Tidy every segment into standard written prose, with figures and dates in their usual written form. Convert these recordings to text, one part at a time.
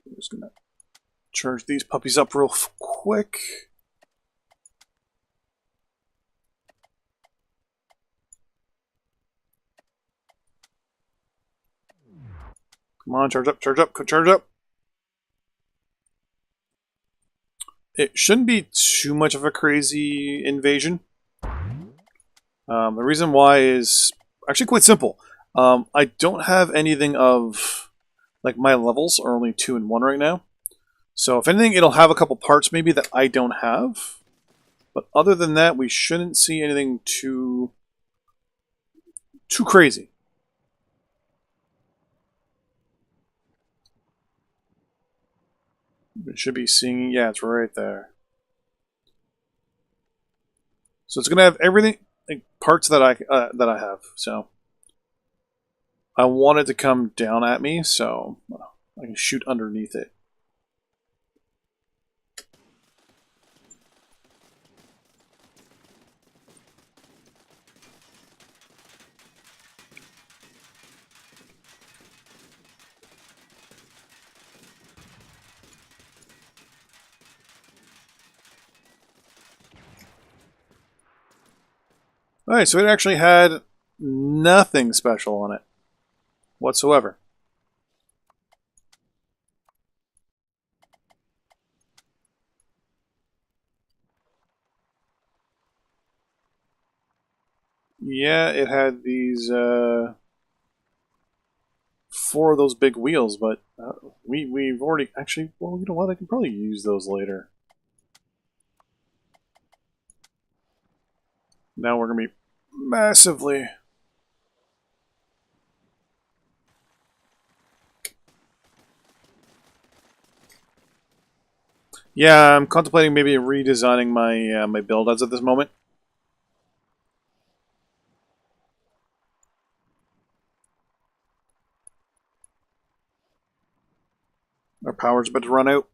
I'm just gonna charge these puppies up real quick. Come on, charge up, charge up, charge up. It shouldn't be too much of a crazy invasion. The reason why is actually quite simple. I don't have anything of, like, my levels are only 2 and 1 right now. So if anything, it'll have a couple parts maybe that I don't have. But other than that, we shouldn't see anything too crazy. We should be seeing, yeah, it's right there. So it's gonna have everything, like, parts that I have. So I want it to come down at me, so I can shoot underneath it. Alright, so it actually had nothing special on it whatsoever. Yeah, it had these 4 of those big wheels, but we've already actually, well, you know what, I can probably use those later. Now we're gonna be massively. Yeah, I'm contemplating maybe redesigning my my build as of this moment. Our power's about to run out.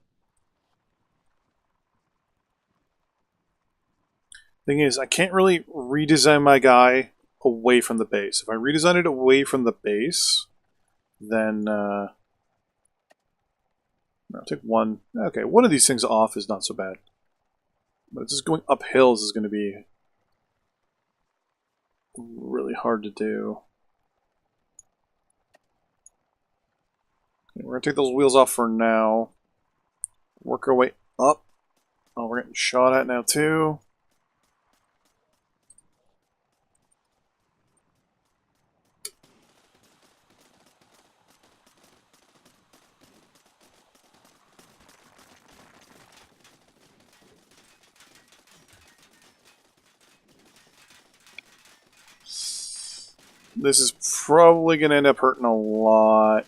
Thing is, I can't really redesign my guy away from the base. If I redesign it away from the base, then I'll take one. Okay, one of these things off is not so bad, but just going up hills is going to be really hard to do. Okay, we're going to take those wheels off for now. Work our way up. Oh, we're getting shot at now too. This is probably going to end up hurting a lot.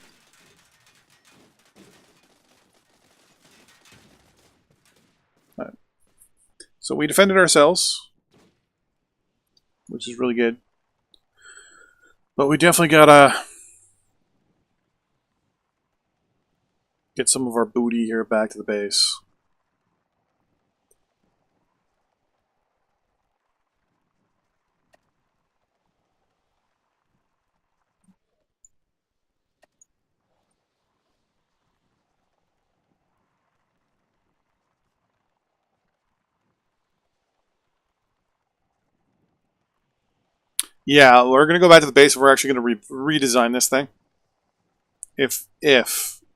Right. So we defended ourselves, which is really good. But we definitely gotta get some of our booty here back to the base. Yeah, we're gonna go back to the base. We're actually gonna redesign this thing. If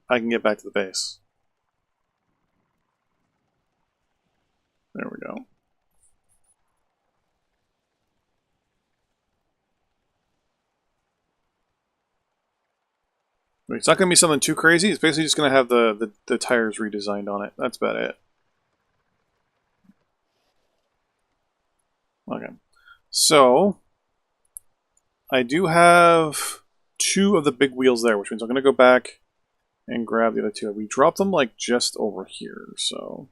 I can get back to the base. There we go. It's not going to be something too crazy. It's basically just going to have the tires redesigned on it. That's about it. Okay. So, I do have 2 of the big wheels there, which means I'm going to go back and grab the other 2. We dropped them, like, just over here, so...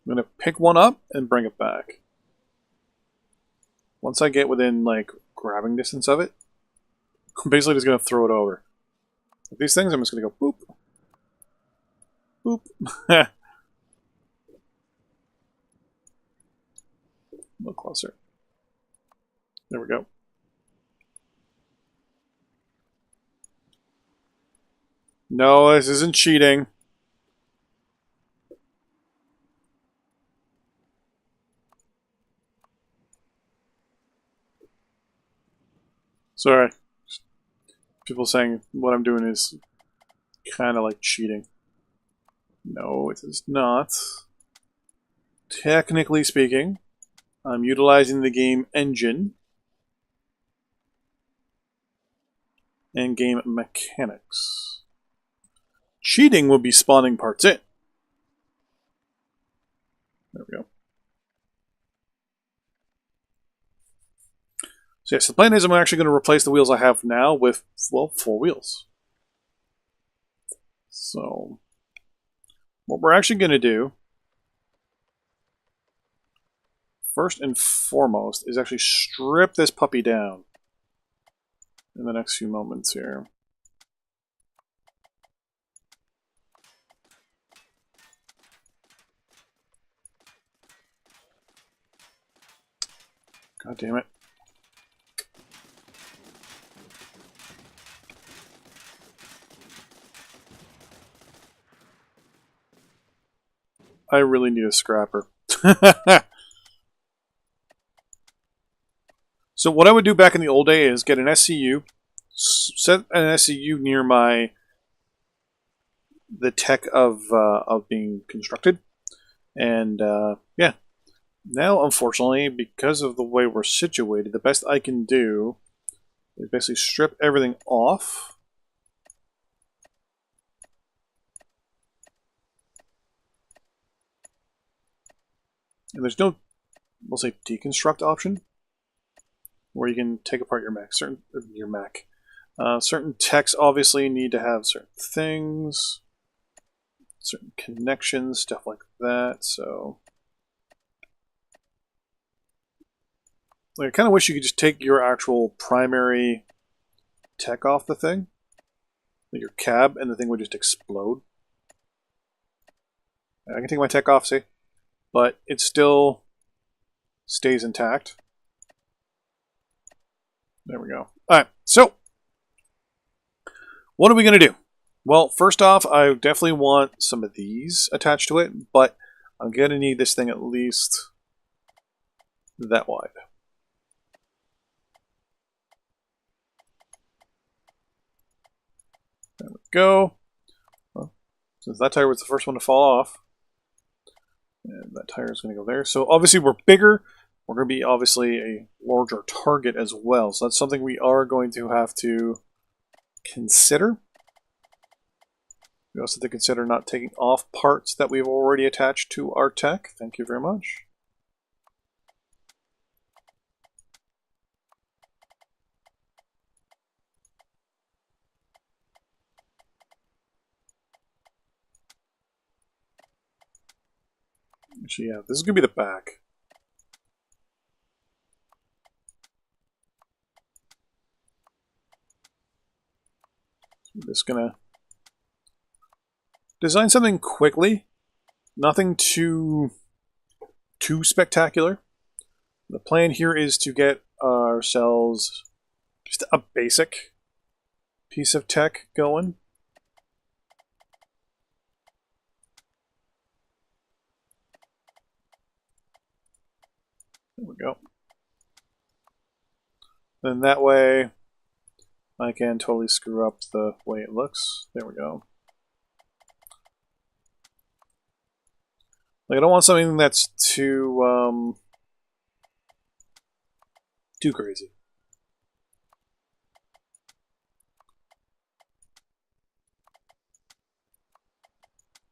I'm going to pick one up and bring it back. Once I get within, like, grabbing distance of it, I'm basically just going to throw it over. With these things, I'm just going to go boop. Boop. little closer. There we go. No, this isn't cheating. Sorry. People saying what I'm doing is kind of like cheating. No, it is not. Technically speaking, I'm utilizing the game engine and game mechanics. Cheating would be spawning parts in. There we go. So yes, the plan is I'm actually going to replace the wheels I have now with, well, 4 wheels. So what we're actually going to do, first and foremost, is actually strip this puppy down in the next few moments here. God damn it. I really need a scrapper. So what I would do back in the old day is get an SCU, set an SCU near the tech of being constructed, and yeah. Now, unfortunately, because of the way we're situated, the best I can do is basically strip everything off. And there's no, we'll say, deconstruct option, where you can take apart your Mac. Certain techs obviously need to have certain things, certain connections, stuff like that. So I kind of wish you could just take your actual primary tech off the thing, like your cab, and the thing would just explode. I can take my tech off, see? But it still stays intact. There we go. Alright, so what are we going to do? Well, first off, I definitely want some of these attached to it, but I'm going to need this thing at least that wide. There we go. Well, since that tire was the first one to fall off, and that tire is going to go there. So obviously we're bigger. We're going to be obviously a larger target as well. So that's something we are going to have to consider. We also have to consider not taking off parts that we've already attached to our tech. Thank you very much. Actually, yeah, this is going to be the back. I'm just going to design something quickly. Nothing too spectacular. The plan here is to get ourselves just a basic piece of tech going. There we go. Then that way I can totally screw up the way it looks. There we go. Like, I don't want something that's too crazy.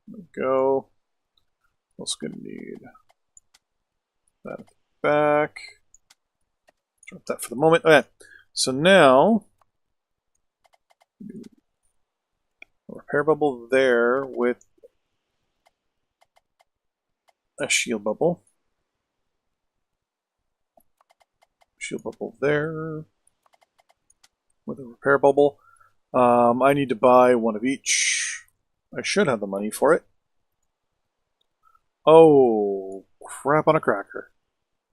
There we go. Also gonna need that at the back. Drop that for the moment. Okay, so now a repair bubble there with a shield bubble. Shield bubble there with a repair bubble. I need to buy one of each. I should have the money for it. Oh, crap on a cracker.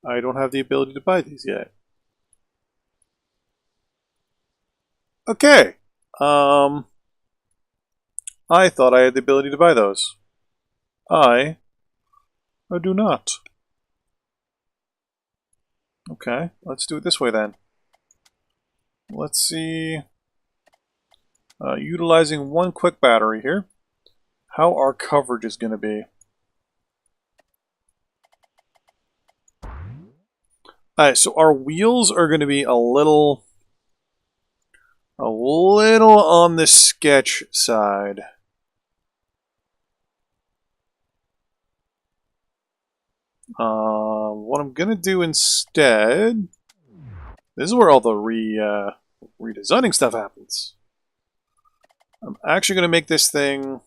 I don't have the ability to buy these yet. Okay. I thought I had the ability to buy those. I do not. Okay, let's do it this way then. Let's see. Utilizing one quick battery here, how our coverage is going to be. Alright, so our wheels are going to be a little on the sketch side. What I'm going to do instead, this is where all the redesigning stuff happens. I'm actually going to make this thing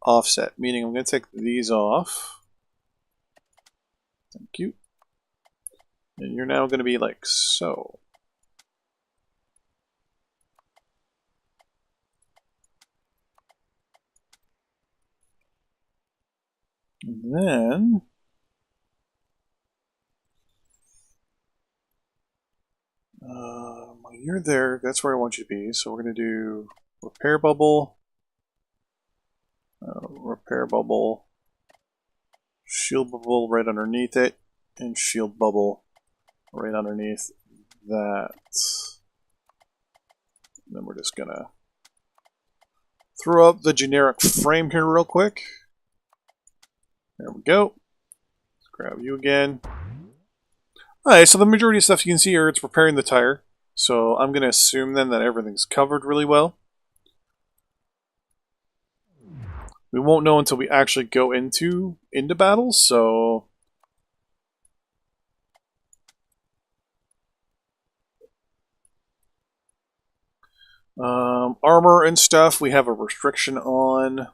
offset, meaning I'm going to take these off. Thank you. And you're now going to be like so. And then when you're there, that's where I want you to be. So we're going to do repair bubble, shield bubble right underneath it, and shield bubble right underneath that. And then we're just going to throw up the generic frame here real quick. There we go. Let's grab you again. Alright, so the majority of stuff you can see here, it's repairing the tire. So I'm going to assume then that everything's covered really well. We won't know until we actually go into battles, so... armor and stuff, we have a restriction on.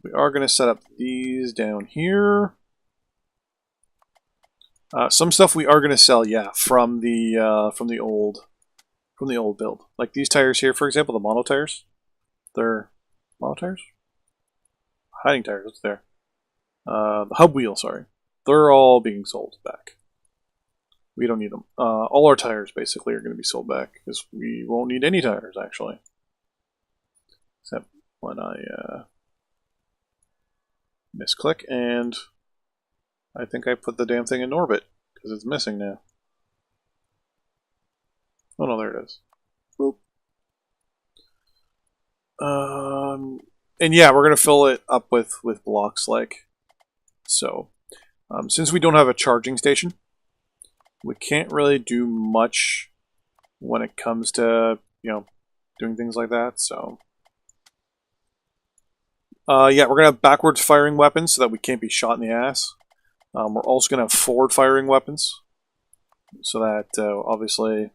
We are going to set up these down here. Some stuff we are going to sell, yeah, from the old build. Like these tires here, for example, the mono tires. They're mono tires, hiding tires. What's there? The hub wheel, sorry. They're all being sold back. We don't need them. All our tires basically are going to be sold back because we won't need any tires actually, except when I misclick and I think I put the damn thing in orbit because it's missing now. Oh no, there it is. Boop. And yeah, we're gonna fill it up with blocks like so. Since we don't have a charging station, we can't really do much when it comes to doing things like that. So. Yeah, we're going to have backwards firing weapons so that we can't be shot in the ass. We're also going to have forward firing weapons so that, obviously,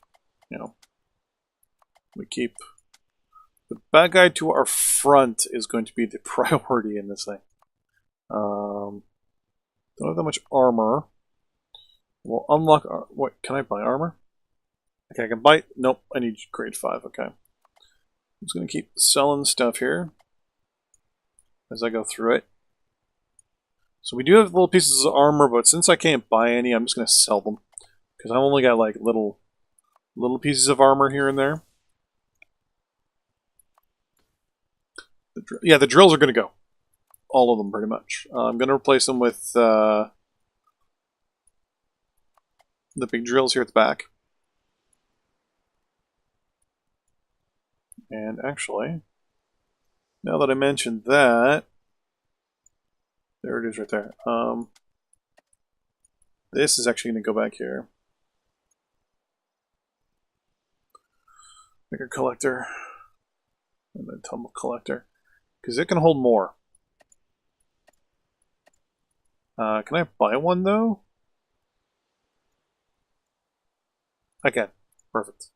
we keep the bad guy to our front is going to be the priority in this thing. Don't have that much armor. We'll unlock... What, can I buy armor? Okay, I can buy... Nope, I need grade 5, okay. I'm just going to keep selling stuff here as I go through it. So we do have little pieces of armor, but since I can't buy any, I'm just going to sell them. Because I've only got like little pieces of armor here and there. Yeah, the drills are going to go. All of them, pretty much. I'm going to replace them with the big drills here at the back. And actually, now that I mentioned that, there it is right there. This is actually going to go back here. Make a collector. And then tumble collector. Because it can hold more. Can I buy one though? I can. Perfect.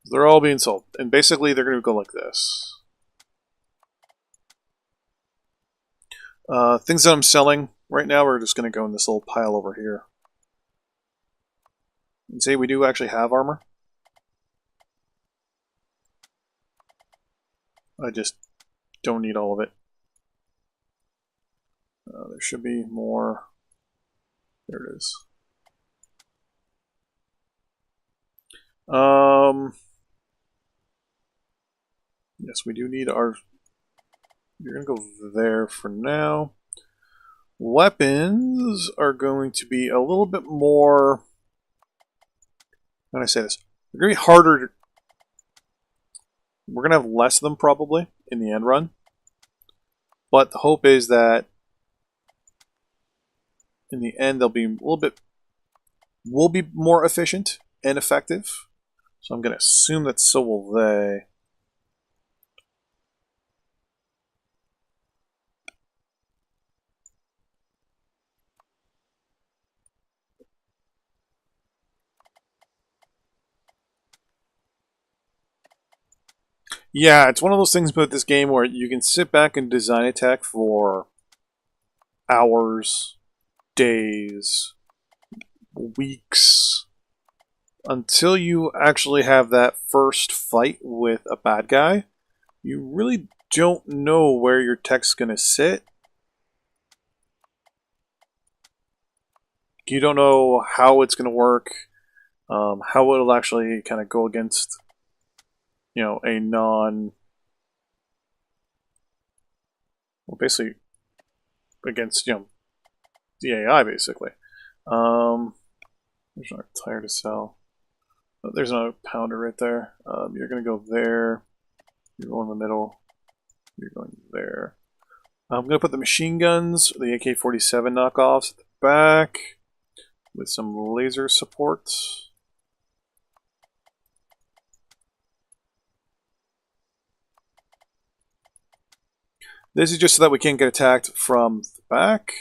They're all being sold. And basically they're going to go like this. Things that I'm selling right now are just going to go in this little pile over here. And see, we do actually have armor. I just don't need all of it. should be more. There it is. Yes, we do need our... You're going to go there for now. Weapons are going to be a little bit more... How do I say this? They're going to be harder. We're going to have less of them probably in the end run. But the hope is that in the end they'll be a little bit... will be more efficient and effective. So I'm going to assume that so will they. Yeah, it's one of those things about this game where you can sit back and design a tech for hours, days, weeks, until you actually have that first fight with a bad guy. You really don't know where your tech's going to sit. You don't know how it's going to work, how it'll actually kind of go against, you know, a non... Well, basically, against, you know, the AI, basically. There's no tire to sell. Oh, there's another pounder right there. You're going to go there. You're going in the middle. You're going there. I'm going to put the machine guns, the AK-47 knockoffs at the back with some laser support. This is just so that we can't get attacked from the back.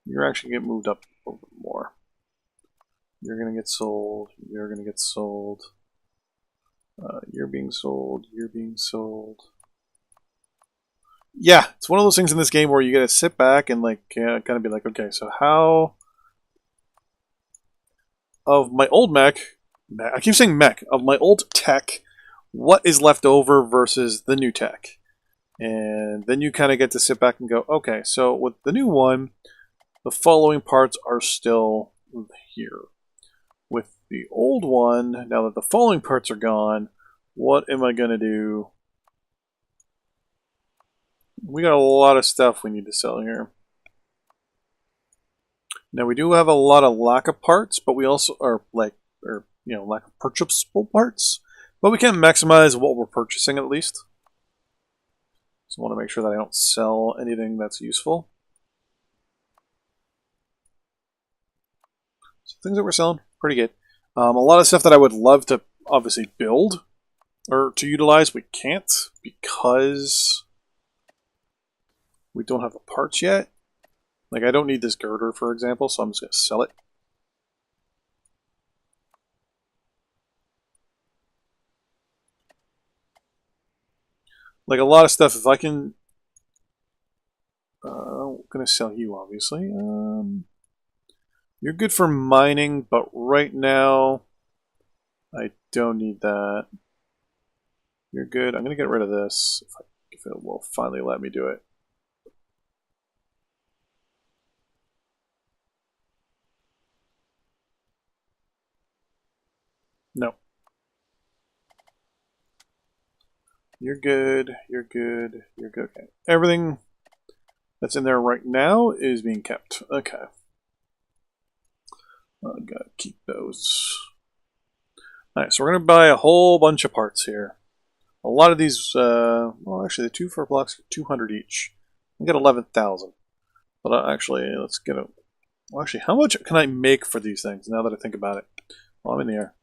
You're actually going to get moved up a little bit more. You're going to get sold. You're going to get sold. You're being sold. You're being sold. Yeah, it's one of those things in this game where you got to sit back and like kind of be like, okay, so how of my old mech, I keep saying mech, of my old tech, what is left over versus the new tech? And then you kind of get to sit back and go, okay, so with the new one, the following parts are still here. With the old one, now that the following parts are gone, what am I going to do? We got a lot of stuff we need to sell here. Now we do have a lot of lack of parts, but we also are lack of purchasable parts. But we can maximize what we're purchasing at least. So I want to make sure that I don't sell anything that's useful. So things that we're selling, pretty good. A lot of stuff that I would love to obviously build or to utilize, we can't because we don't have the parts yet. Like I don't need this girder, for example, so I'm just going to sell it. Like a lot of stuff, if I can... I'm going to sell you, obviously. You're good for mining, but right now I don't need that. You're good. I'm going to get rid of this if it will finally let me do it. No. You're good. You're good. You're good. Okay. Everything that's in there right now is being kept. Okay. I gotta keep those. Alright, so we're going to buy a whole bunch of parts here. A lot of these, well, actually, the 2 for blocks are 200 each. We got 11,000. But actually, let's get a. Well, actually, how much can I make for these things now that I think about it? Well, I'm in the air.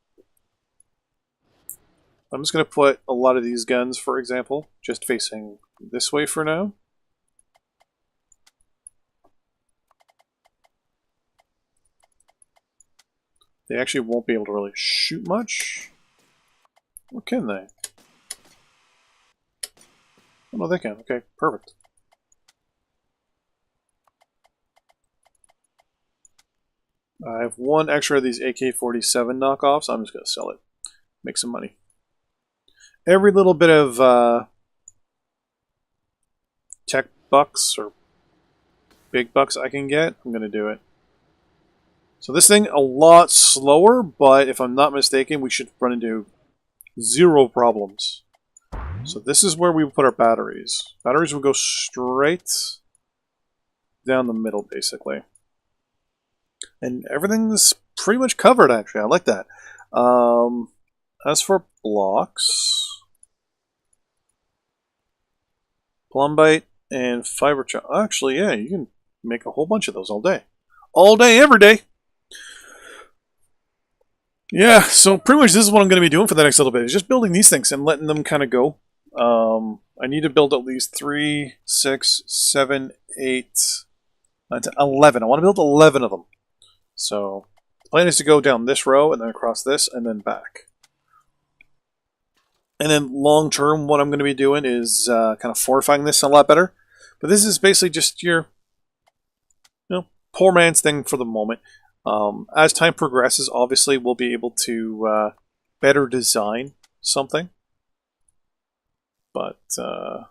I'm just going to put a lot of these guns, for example, just facing this way for now. They actually won't be able to really shoot much. Or can they? Oh, no, they can. Okay, perfect. I have one extra of these AK-47 knockoffs. I'm just going to sell it. Make some money. Every little bit of tech bucks or big bucks I can get, I'm going to do it. So this thing, a lot slower, but if I'm not mistaken, we should run into zero problems. So this is where we put our batteries. Batteries will go straight down the middle, basically. And everything's pretty much covered, actually. I like that. As for blocks, plumbite and fiber chunk. Actually, yeah, you can make a whole bunch of those all day. All day, every day. Yeah, so pretty much this is what I'm going to be doing for the next little bit. Is just building these things and letting them kind of go. I need to build at least 3, 6, 7, 8, 9, 10, 11. I want to build 11 of them. So the plan is to go down this row and then across this and then back. And then long term, what I'm going to be doing is kind of fortifying this a lot better. But this is basically just your, poor man's thing for the moment. As time progresses, obviously, we'll be able to better design something. But, 2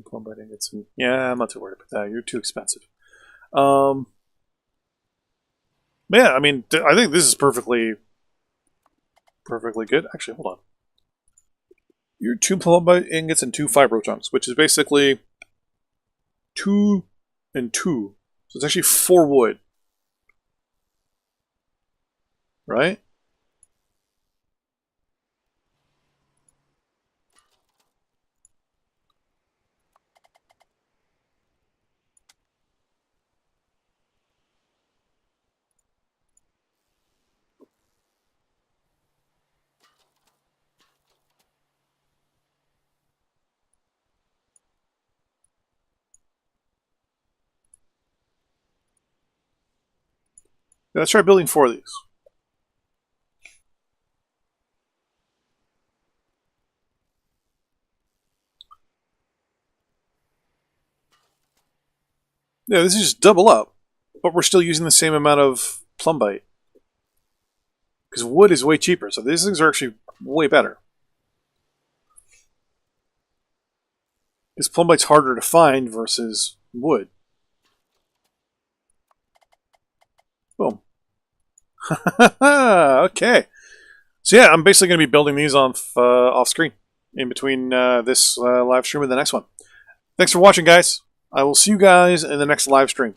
plumbite ingots. Yeah, I'm not too worried about that. You're too expensive. Yeah, I mean, I think this is perfectly good. Actually, hold on. You're 2 plumbite ingots and 2 fibro chunks, which is basically 2 and 2. So it's actually 4 wood. Right? Yeah, let's try building 4 of these. Yeah, this is just double up, but we're still using the same amount of plumbite. Because wood is way cheaper, so these things are actually way better. Because plumbite's harder to find versus wood. Boom. Okay. So yeah, I'm basically going to be building these off screen in between this live stream and the next one. Thanks for watching, guys. I will see you guys in the next live stream.